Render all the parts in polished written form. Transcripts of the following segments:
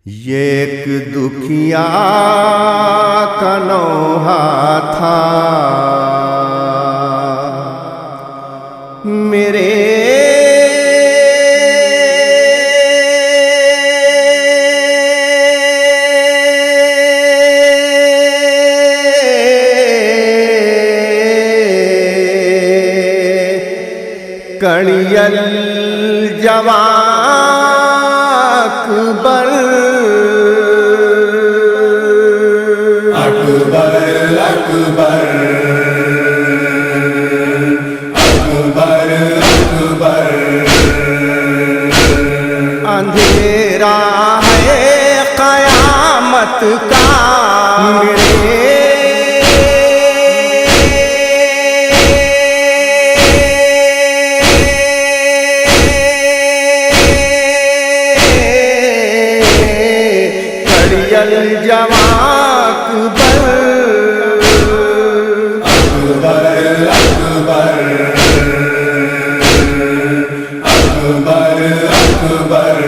یہ ایک دکھیا کا نوحہ تھا میرے کڑیل جوان اکبر اکبر اکبر اکبر اکبر اندھیرا ہے قیامت کا میرے جوان اکبر اکبر اکبر اکبر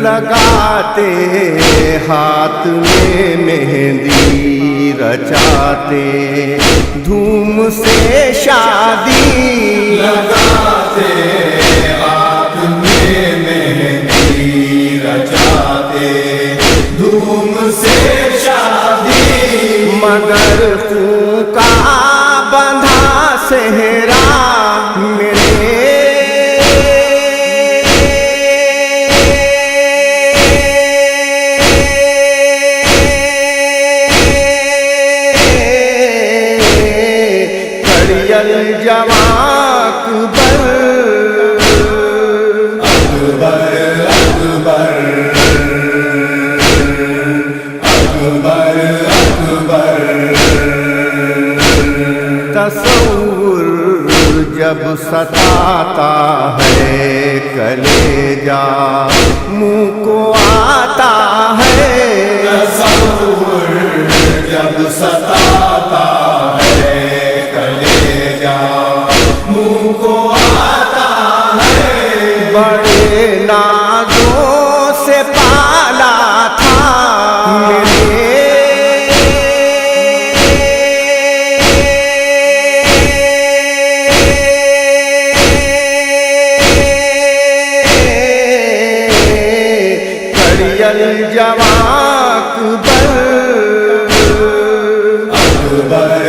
لگاتے ہاتھ میں مہندی رچاتے دھوم سے شادی لگاتے ہاتھ میں مہندی رچاتے دھوم سے شادی مگر خون کا بندھا صحرا میرے کڑیل جوان اکبر اکبر اکبر اکبر تصور جب ستاتا ہے کلیجا منہ کو آتا ہے تصور جب ستاتا ہے کلیجا منہ کو آتا ہے بڑے نازوں سے پالا تھا میرے کڑیل جوان اکبر اکبر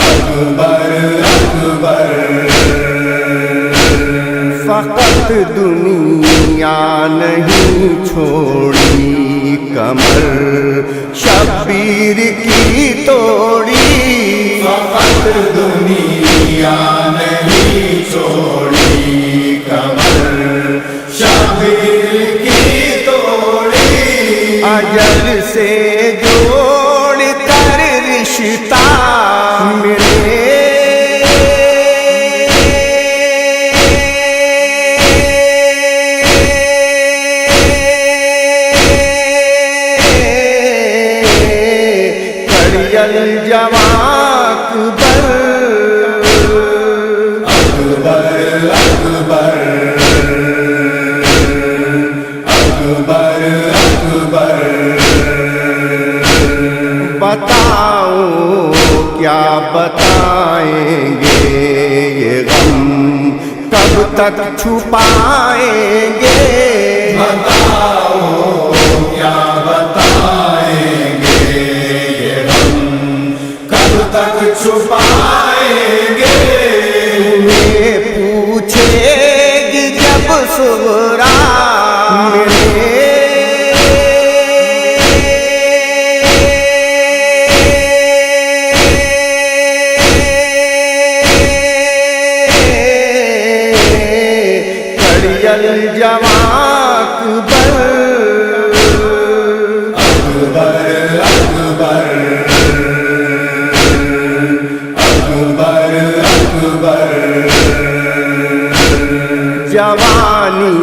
اکبر اکبر فقط دنیا نہیں چھوڑی کمر شبیر کی توڑی فقط دنیا نہیں چھوڑی کمر شبیر کی توڑی اجل سے جوڑ کر رشتہ میرے کڑیل جوان اکبر اکبر اکبر اکبر بتاؤں کیا بتائیں گے یہ غم کب تک چھپائیں گے بتاؤ کیا بتائیں گے یہ ہم کب تک چھپائیں گے تمہیں پوچھے گی جب صغرا میرے کڑیل جوان اکبر اکبر اکبر اکبر جوانی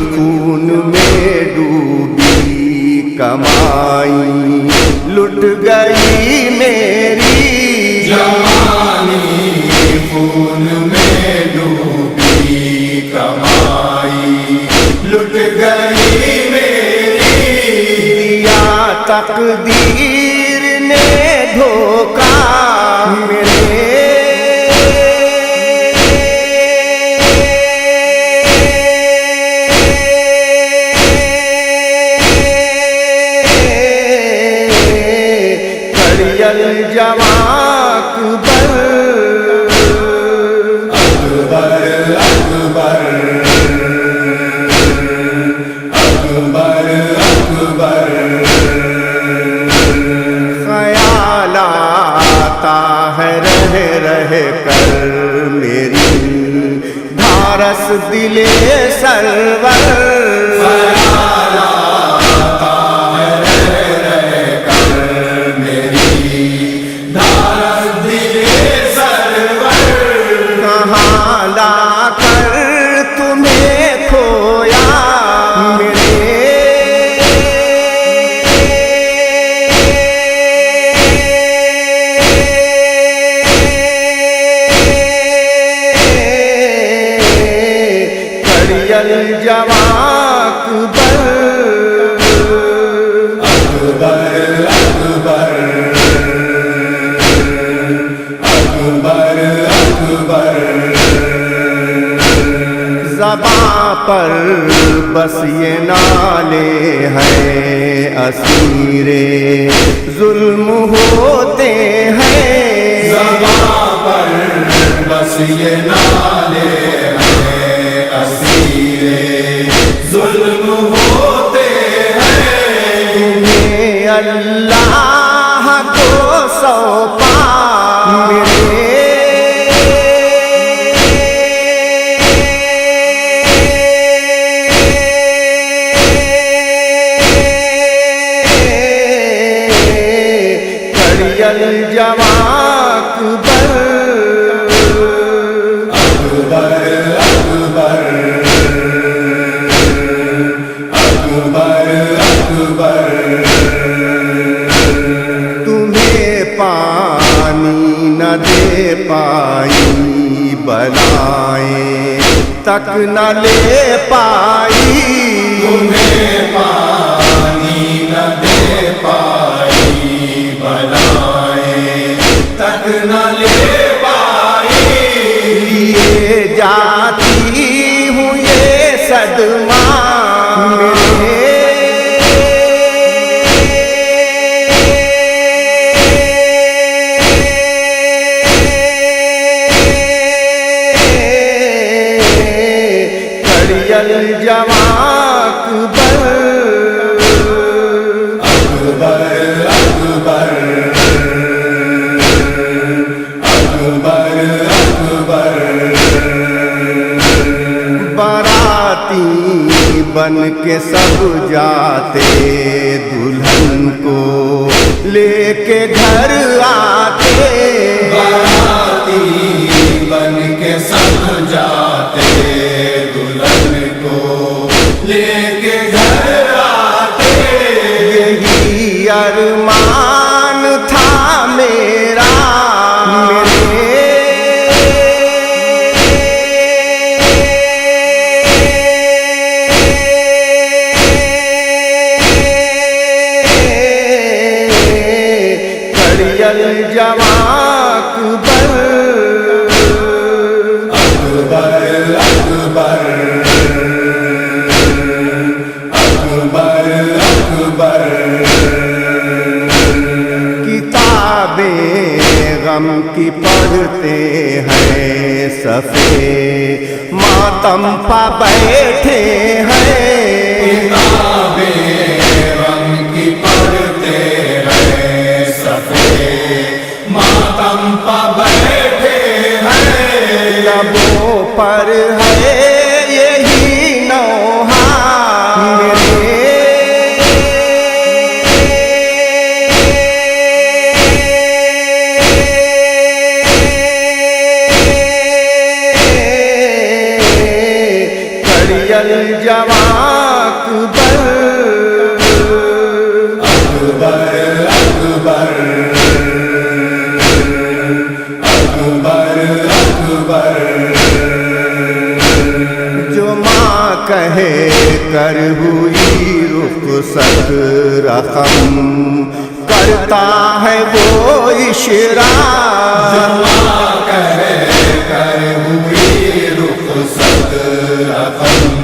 خون میں ڈوبی کمائی لٹ گئی میری جوانی خون میں ڈوبی تقدیر نے دھوکا میرے الجوان اکبر اکبر اکبر اکبر اکبر خیال آتا ہے رہ کر میری دھارس دل سرور خیال آتا ہے رہ کر میری دھارس دل سرور کہاں لا کر تمہیں کھویا الجوان اکبر اکبر اکبر اکبر اکبر زباں پر بس یہ نالے ہیں اسیر ظلم ہوتے ہیں زباں پر بس یہ نالے ہیں اسیر ظلم ہوتے ہیں تمہیں اللہ کو سونپا الجوان اکبر اکبر اکبر اکبر اکبر تمہیں پانی نہ دے پائی بلائیں تک نہ لے پائی تمہیں پانی نہ دے پائی بلائیں تک نہ لے پائی لیے جاتی ہوں یہ صدمہ الجوان اکبر اکبر اکبر اکبر اکبر باراتی بن کے سب جاتے دلہن کو لے کے گھر آتے باراتی بن کے سب جاتے دلہن کو لے کے گھر آتے یہی ارمان تھا میرا الجوان اکبر اکبر اکبر اکبر اکبر کتابیں غم کی پڑھتے ہیں صفحے ماتم پا بیٹھے ہیں کتابیں غم کی پڑھتے ہیں صفحے ماتم پا بیٹھے ہیں لبوں پر ہے یہی نوحہ الجوان اکبر اکبر اکبر اکبر اکبر جو ماں کہے کر ہوئی رخصت رقم کرتا ہے وہ اشارہ جمع کہے کر ہوئی رخصت رقم